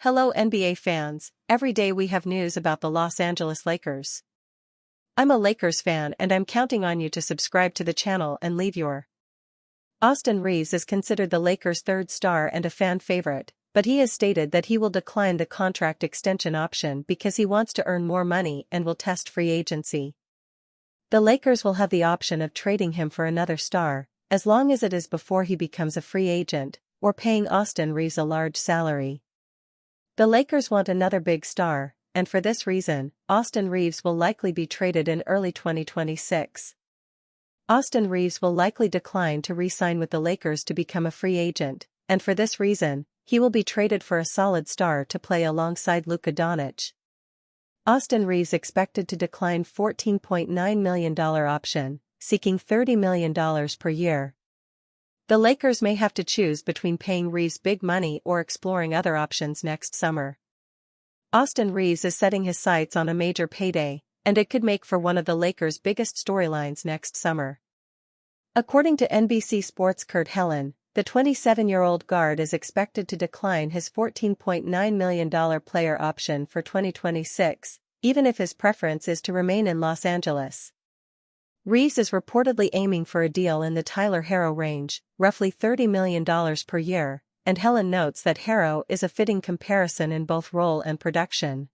Hello NBA fans, every day we have news about the Los Angeles Lakers. I'm a Lakers fan and I'm counting on you to subscribe to the channel and leave your. Austin Reaves is considered the Lakers' third star and a fan favorite, but he has stated that he will decline the contract extension option because he wants to earn more money and will test free agency. The Lakers will have the option of trading him for another star, as long as it is before he becomes a free agent, or paying Austin Reaves a large salary. The Lakers want another big star, and for this reason, Austin Reaves will likely be traded in early 2026. Austin Reaves will likely decline to re-sign with the Lakers to become a free agent, and for this reason, he will be traded for a solid star to play alongside Luka Doncic. Austin Reaves expected to decline $14.9 million option, seeking $30 million per year. The Lakers may have to choose between paying Reaves big money or exploring other options next summer. Austin Reaves is setting his sights on a major payday, and it could make for one of the Lakers' biggest storylines next summer. According to NBC Sports' Kurt Helin, the 27-year-old guard is expected to decline his $14.9 million player option for 2026, even if his preference is to remain in Los Angeles. Reaves is reportedly aiming for a deal in the Tyler Herro range, roughly $30 million per year, and Helin notes that Herro is a fitting comparison in both role and production.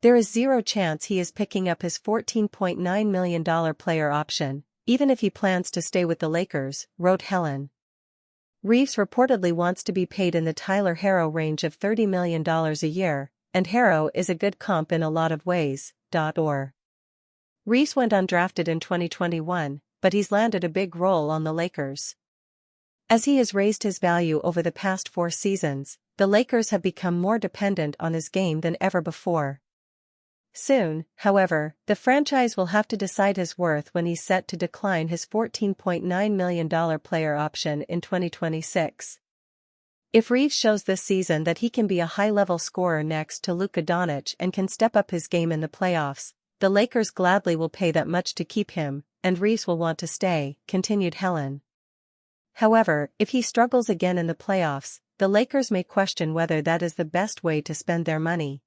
There is zero chance he is picking up his $14.9 million player option, even if he plans to stay with the Lakers, wrote Helin. Reaves reportedly wants to be paid in the Tyler Herro range of $30 million a year, and Herro is a good comp in a lot of ways. Reaves went undrafted in 2021, but he's landed a big role on the Lakers. As he has raised his value over the past 4 seasons, the Lakers have become more dependent on his game than ever before. Soon, however, the franchise will have to decide his worth when he's set to decline his $14.9 million player option in 2026. If Reaves shows this season that he can be a high-level scorer next to Luka Doncic and can step up his game in the playoffs, the Lakers gladly will pay that much to keep him, and Reaves will want to stay, continued Helin. However, if he struggles again in the playoffs, the Lakers may question whether that is the best way to spend their money.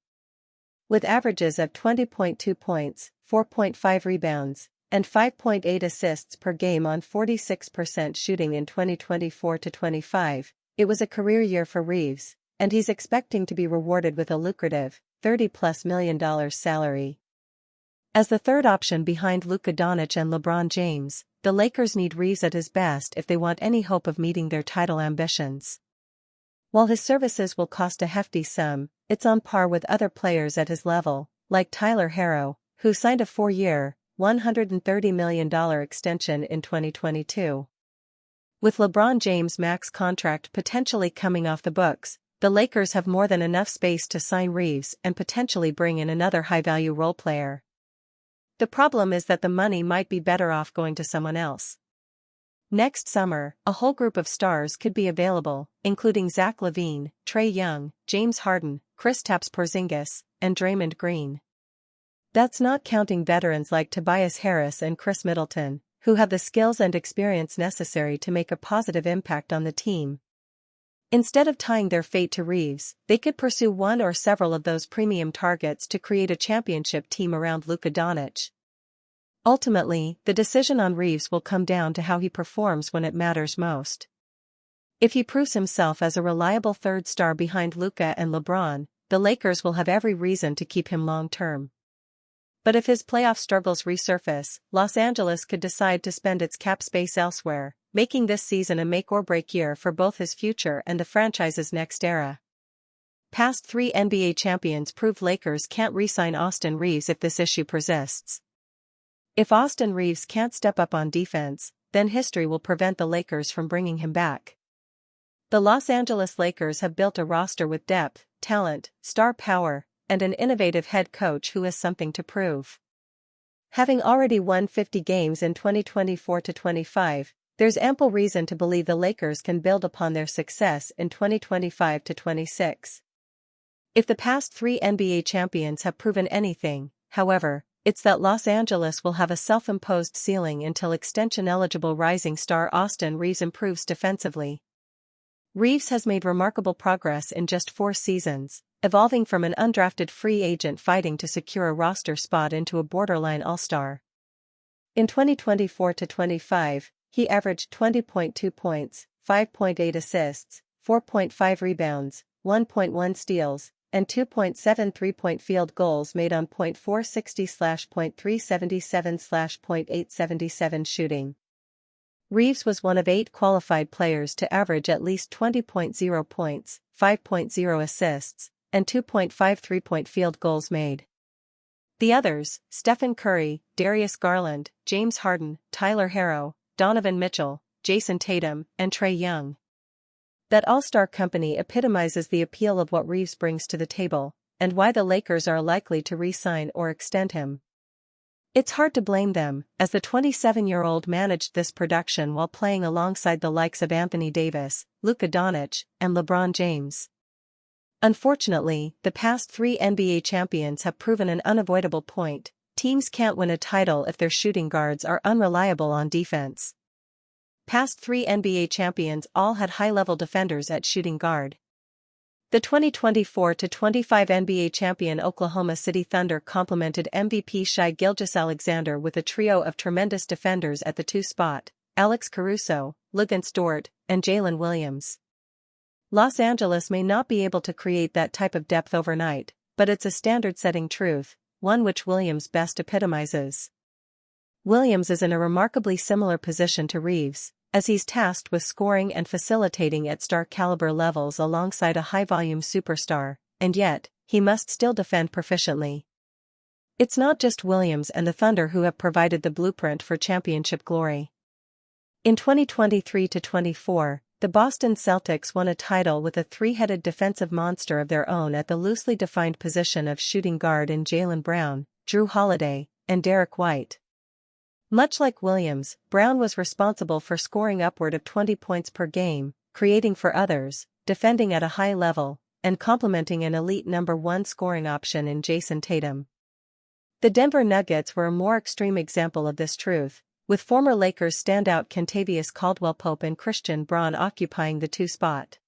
With averages of 20.2 points, 4.5 rebounds, and 5.8 assists per game on 46% shooting in 2024-25, it was a career year for Reaves, and he's expecting to be rewarded with a lucrative, $30+ million salary. As the third option behind Luka Doncic and LeBron James, the Lakers need Reaves at his best if they want any hope of meeting their title ambitions. While his services will cost a hefty sum, it's on par with other players at his level, like Tyler Herro, who signed a 4-year, $130 million extension in 2022. With LeBron James' max contract potentially coming off the books, the Lakers have more than enough space to sign Reaves and potentially bring in another high-value role player. The problem is that the money might be better off going to someone else. Next summer, a whole group of stars could be available, including Zach LaVine, Trae Young, James Harden, Kristaps Porzingis, and Draymond Green. That's not counting veterans like Tobias Harris and Chris Middleton, who have the skills and experience necessary to make a positive impact on the team. Instead of tying their fate to Reaves, they could pursue one or several of those premium targets to create a championship team around Luka Doncic. Ultimately, the decision on Reaves will come down to how he performs when it matters most. If he proves himself as a reliable third star behind Luka and LeBron, the Lakers will have every reason to keep him long-term. But if his playoff struggles resurface, Los Angeles could decide to spend its cap space elsewhere, making this season a make-or-break year for both his future and the franchise's next era. Past 3 NBA champions proved Lakers can't re-sign Austin Reaves if this issue persists. If Austin Reaves can't step up on defense, then history will prevent the Lakers from bringing him back. The Los Angeles Lakers have built a roster with depth, talent, star power, and an innovative head coach who has something to prove. Having already won 50 games in 2024-25, there's ample reason to believe the Lakers can build upon their success in 2025-26. If the past 3 NBA champions have proven anything, however, it's that Los Angeles will have a self-imposed ceiling until extension-eligible rising star Austin Reaves improves defensively. Reaves has made remarkable progress in just 4 seasons, evolving from an undrafted free agent fighting to secure a roster spot into a borderline all-star. In 2024-25, he averaged 20.2 points, 5.8 assists, 4.5 rebounds, 1.1 steals, and 2.7 three-point field goals made on .460/.377/.877 shooting. Reaves was one of 8 qualified players to average at least 20.0 points, 5.0 assists, and 2.5 three-point field goals made. The others, Stephen Curry, Darius Garland, James Harden, Tyler Herro, Donovan Mitchell, Jason Tatum, and Trae Young. That all-star company epitomizes the appeal of what Reaves brings to the table, and why the Lakers are likely to re-sign or extend him. It's hard to blame them, as the 27-year-old managed this production while playing alongside the likes of Anthony Davis, Luka Doncic, and LeBron James. Unfortunately, the past 3 NBA champions have proven an unavoidable point: teams can't win a title if their shooting guards are unreliable on defense. Past 3 NBA champions all had high-level defenders at shooting guard. The 2024-25 NBA champion Oklahoma City Thunder complemented MVP Shai Gilgeous-Alexander with a trio of tremendous defenders at the 2 spot: Alex Caruso, Luguentz Dort, and Jalen Williams. Los Angeles may not be able to create that type of depth overnight, but it's a standard-setting truth, one which Williams best epitomizes. Williams is in a remarkably similar position to Reaves, as he's tasked with scoring and facilitating at star-caliber levels alongside a high-volume superstar, and yet, he must still defend proficiently. It's not just Williams and the Thunder who have provided the blueprint for championship glory. In 2023-24, the Boston Celtics won a title with a 3-headed defensive monster of their own at the loosely defined position of shooting guard in Jaylen Brown, Drew Holiday, and Derek White. Much like Williams, Brown was responsible for scoring upward of 20 points per game, creating for others, defending at a high level, and complementing an elite number 1 scoring option in Jason Tatum. The Denver Nuggets were a more extreme example of this truth, with former Lakers standout Kentavious Caldwell-Pope and Christian Braun occupying the 2 spot.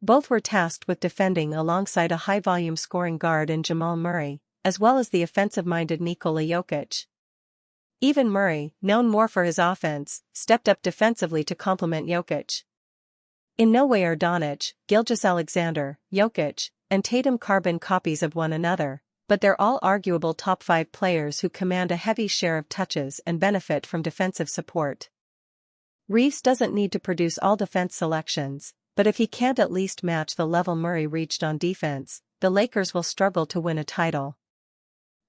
Both were tasked with defending alongside a high-volume scoring guard in Jamal Murray, as well as the offensive-minded Nikola Jokic. Even Murray, known more for his offense, stepped up defensively to complement Jokic. In no way are Doncic, Gilgeous-Alexander, Jokic, and Tatum carbon copies of one another, but they're all arguable top 5 players who command a heavy share of touches and benefit from defensive support. Reaves doesn't need to produce all defense selections, but if he can't at least match the level Murray reached on defense, the Lakers will struggle to win a title.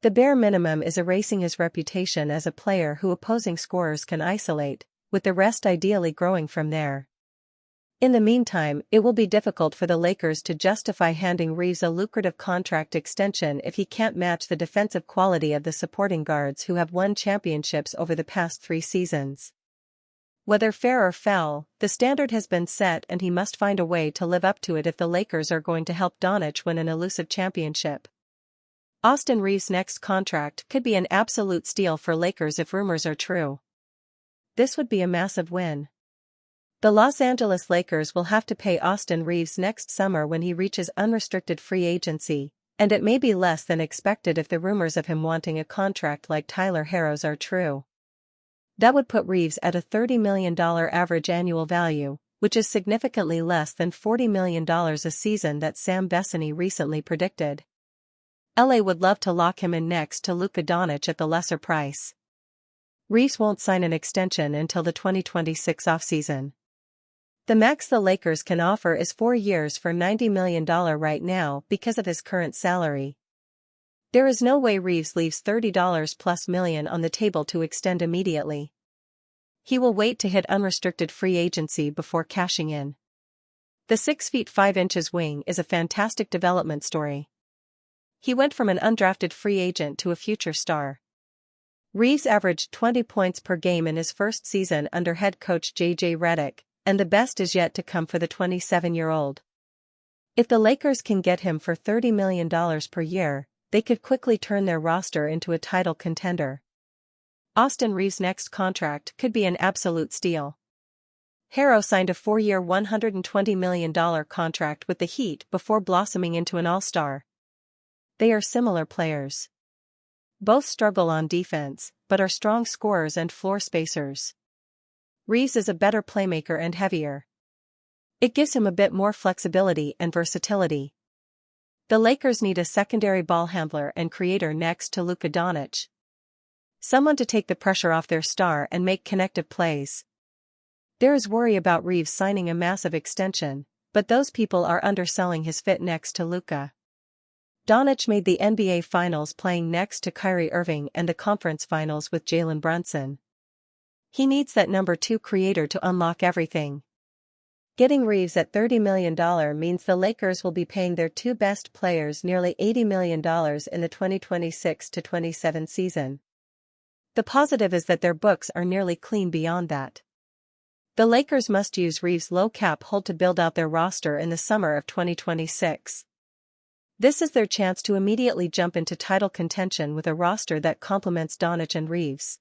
The bare minimum is erasing his reputation as a player who opposing scorers can isolate, with the rest ideally growing from there. In the meantime, it will be difficult for the Lakers to justify handing Reaves a lucrative contract extension if he can't match the defensive quality of the supporting guards who have won championships over the past 3 seasons. Whether fair or foul, the standard has been set and he must find a way to live up to it if the Lakers are going to help Doncic win an elusive championship. Austin Reaves' next contract could be an absolute steal for Lakers if rumors are true. This would be a massive win. The Los Angeles Lakers will have to pay Austin Reaves next summer when he reaches unrestricted free agency, and it may be less than expected if the rumors of him wanting a contract like Tyler Herro's are true. That would put Reaves at a $30 million average annual value, which is significantly less than $40 million a season that Sam Vecenie recently predicted. LA would love to lock him in next to Luka Doncic at the lesser price. Reaves won't sign an extension until the 2026 offseason. The max the Lakers can offer is 4 years for $90 million right now because of his current salary. There is no way Reaves leaves $30 plus million on the table to extend immediately. He will wait to hit unrestricted free agency before cashing in. The 6 feet 5 inches wing is a fantastic development story. He went from an undrafted free agent to a future star. Reaves averaged 20 points per game in his first season under head coach J.J. Redick, and the best is yet to come for the 27-year-old. If the Lakers can get him for $30 million per year, they could quickly turn their roster into a title contender. Austin Reaves' next contract could be an absolute steal. Harrow signed a 4-year $120 million contract with the Heat before blossoming into an all-star. They are similar players. Both struggle on defense, but are strong scorers and floor spacers. Reaves is a better playmaker and heavier. It gives him a bit more flexibility and versatility. The Lakers need a secondary ball handler and creator next to Luka Doncic. Someone to take the pressure off their star and make connective plays. There is worry about Reaves signing a massive extension, but those people are underselling his fit next to Luka. Doncic made the NBA Finals playing next to Kyrie Irving and the Conference Finals with Jalen Brunson. He needs that number 2 creator to unlock everything. Getting Reaves at $30 million means the Lakers will be paying their 2 best players nearly $80 million in the 2026-27 season. The positive is that their books are nearly clean beyond that. The Lakers must use Reaves' low cap hold to build out their roster in the summer of 2026. This is their chance to immediately jump into title contention with a roster that complements Doncic and Reaves.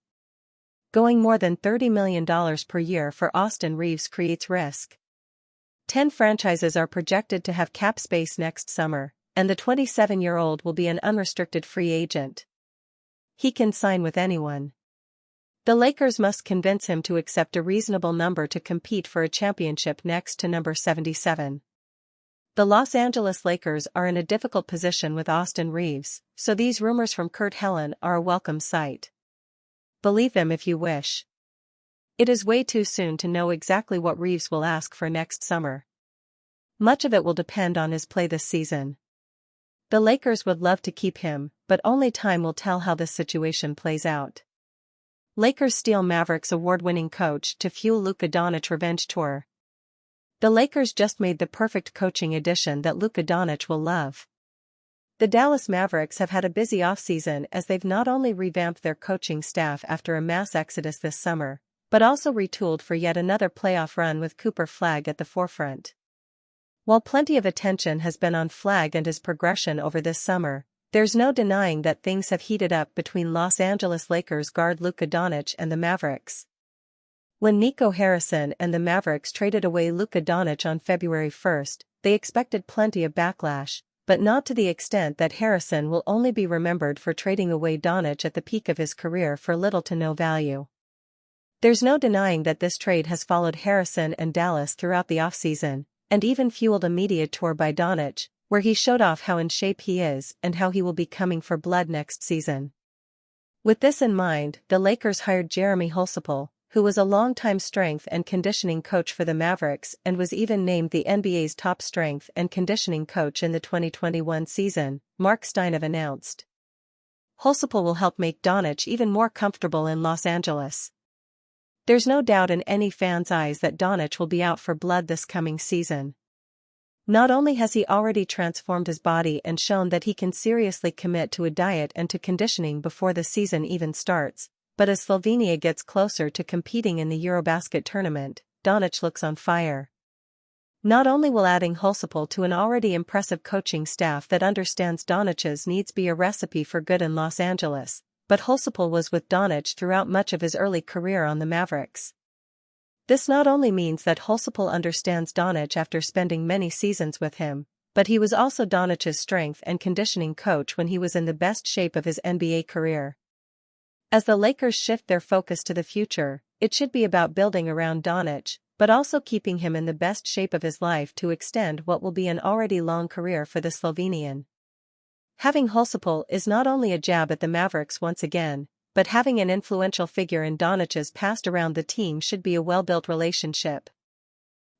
Going more than $30 million per year for Austin Reaves creates risk. 10 franchises are projected to have cap space next summer, and the 27-year-old will be an unrestricted free agent. He can sign with anyone. The Lakers must convince him to accept a reasonable number to compete for a championship next to number 77. The Los Angeles Lakers are in a difficult position with Austin Reaves, so these rumors from Kurt Helin are a welcome sight. Believe them if you wish. It is way too soon to know exactly what Reaves will ask for next summer. Much of it will depend on his play this season. The Lakers would love to keep him, but only time will tell how this situation plays out. Lakers steal Mavericks award-winning coach to fuel Luka Doncic revenge tour. The Lakers just made the perfect coaching addition that Luka Doncic will love. The Dallas Mavericks have had a busy offseason as they've not only revamped their coaching staff after a mass exodus this summer, but also retooled for yet another playoff run with Cooper Flagg at the forefront. While plenty of attention has been on Flagg and his progression over this summer, there's no denying that things have heated up between Los Angeles Lakers guard Luka Doncic and the Mavericks. When Nico Harrison and the Mavericks traded away Luka Doncic on February 1, they expected plenty of backlash, but not to the extent that Harrison will only be remembered for trading away Doncic at the peak of his career for little to no value. There's no denying that this trade has followed Harrison and Dallas throughout the offseason, and even fueled a media tour by Doncic, where he showed off how in shape he is and how he will be coming for blood next season. With this in mind, the Lakers hired Jeremy Holsapple, who was a longtime strength and conditioning coach for the Mavericks and was even named the NBA's top strength and conditioning coach in the 2021 season, Mark Stein announced. Holsapple will help make Doncic even more comfortable in Los Angeles. There's no doubt in any fan's eyes that Doncic will be out for blood this coming season. Not only has he already transformed his body and shown that he can seriously commit to a diet and to conditioning before the season even starts, but as Slovenia gets closer to competing in the Eurobasket tournament, Doncic looks on fire. Not only will adding Holsapple to an already impressive coaching staff that understands Doncic's needs be a recipe for good in Los Angeles, but Holsapple was with Doncic throughout much of his early career on the Mavericks. This not only means that Holsapple understands Doncic after spending many seasons with him, but he was also Doncic's strength and conditioning coach when he was in the best shape of his NBA career. As the Lakers shift their focus to the future, it should be about building around Doncic, but also keeping him in the best shape of his life to extend what will be an already long career for the Slovenian. Having Holsapple is not only a jab at the Mavericks once again, but having an influential figure in Doncic's past around the team should be a well-built relationship.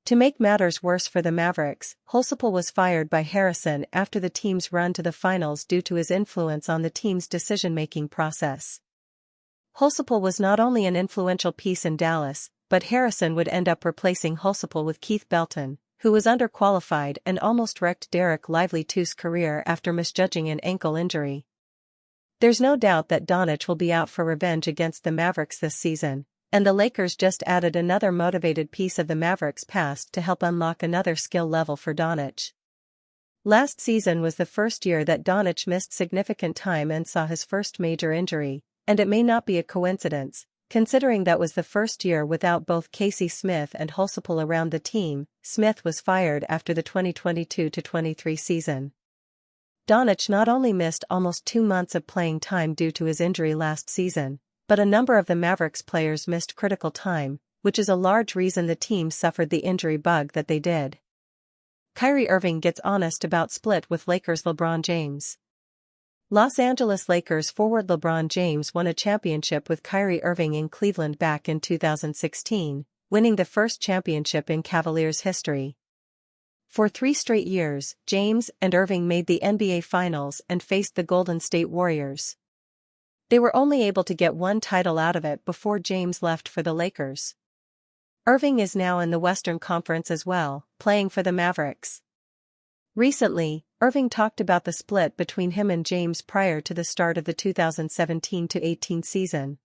To make matters worse for the Mavericks, Holsapple was fired by Harrison after the team's run to the finals due to his influence on the team's decision-making process. Holsapple was not only an influential piece in Dallas, but Harrison would end up replacing Holsapple with Keith Belton, who was underqualified and almost wrecked Derek Lively II's career after misjudging an ankle injury. There's no doubt that Doncic will be out for revenge against the Mavericks this season, and the Lakers just added another motivated piece of the Mavericks' past to help unlock another skill level for Doncic. Last season was the first year that Doncic missed significant time and saw his first major injury, and it may not be a coincidence, considering that was the first year without both Casey Smith and Hulsipal around the team. Smith was fired after the 2022-23 season. Doncic not only missed almost 2 months of playing time due to his injury last season, but a number of the Mavericks players missed critical time, which is a large reason the team suffered the injury bug that they did. Kyrie Irving gets honest about split with Lakers LeBron James. Los Angeles Lakers forward LeBron James won a championship with Kyrie Irving in Cleveland back in 2016, winning the first championship in Cavaliers history. For 3 straight years, James and Irving made the NBA Finals and faced the Golden State Warriors. They were only able to get 1 title out of it before James left for the Lakers. Irving is now in the Western Conference as well, playing for the Mavericks. Recently, Irving talked about the split between him and James prior to the start of the 2017-18 season.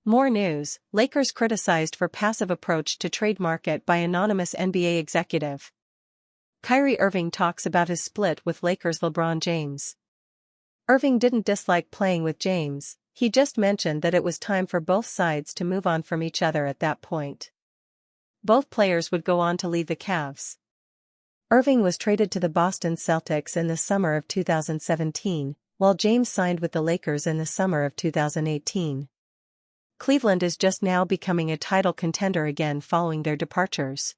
More news: Lakers criticized for passive approach to trade market by anonymous NBA executive. Kyrie Irving talks about his split with Lakers LeBron James. Irving didn't dislike playing with James, he just mentioned that it was time for both sides to move on from each other at that point. Both players would go on to leave the Cavs. Irving was traded to the Boston Celtics in the summer of 2017, while James signed with the Lakers in the summer of 2018. Cleveland is just now becoming a title contender again following their departures.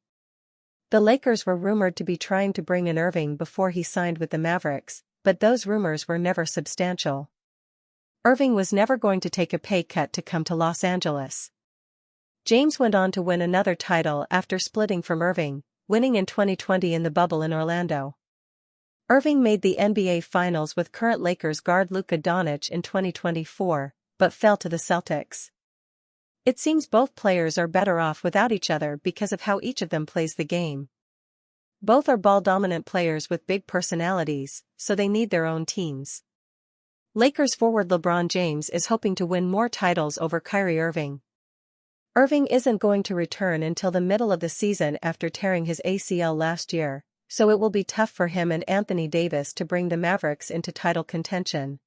The Lakers were rumored to be trying to bring in Irving before he signed with the Mavericks, but those rumors were never substantial. Irving was never going to take a pay cut to come to Los Angeles. James went on to win another title after splitting from Irving, winning in 2020 in the bubble in Orlando. Irving made the NBA Finals with current Lakers guard Luka Doncic in 2024, but fell to the Celtics. It seems both players are better off without each other because of how each of them plays the game. Both are ball-dominant players with big personalities, so they need their own teams. Lakers forward LeBron James is hoping to win more titles over Kyrie Irving. Irving isn't going to return until the middle of the season after tearing his ACL last year, so it will be tough for him and Anthony Davis to bring the Mavericks into title contention.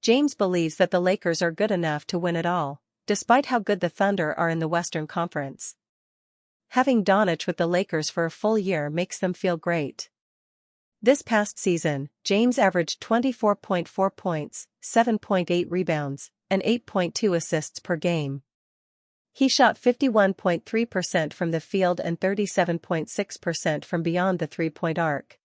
James believes that the Lakers are good enough to win it all, despite how good the Thunder are in the Western Conference. Having Doncic with the Lakers for a full year makes them feel great. This past season, James averaged 24.4 points, 7.8 rebounds, and 8.2 assists per game. He shot 51.3% from the field and 37.6% from beyond the three-point arc.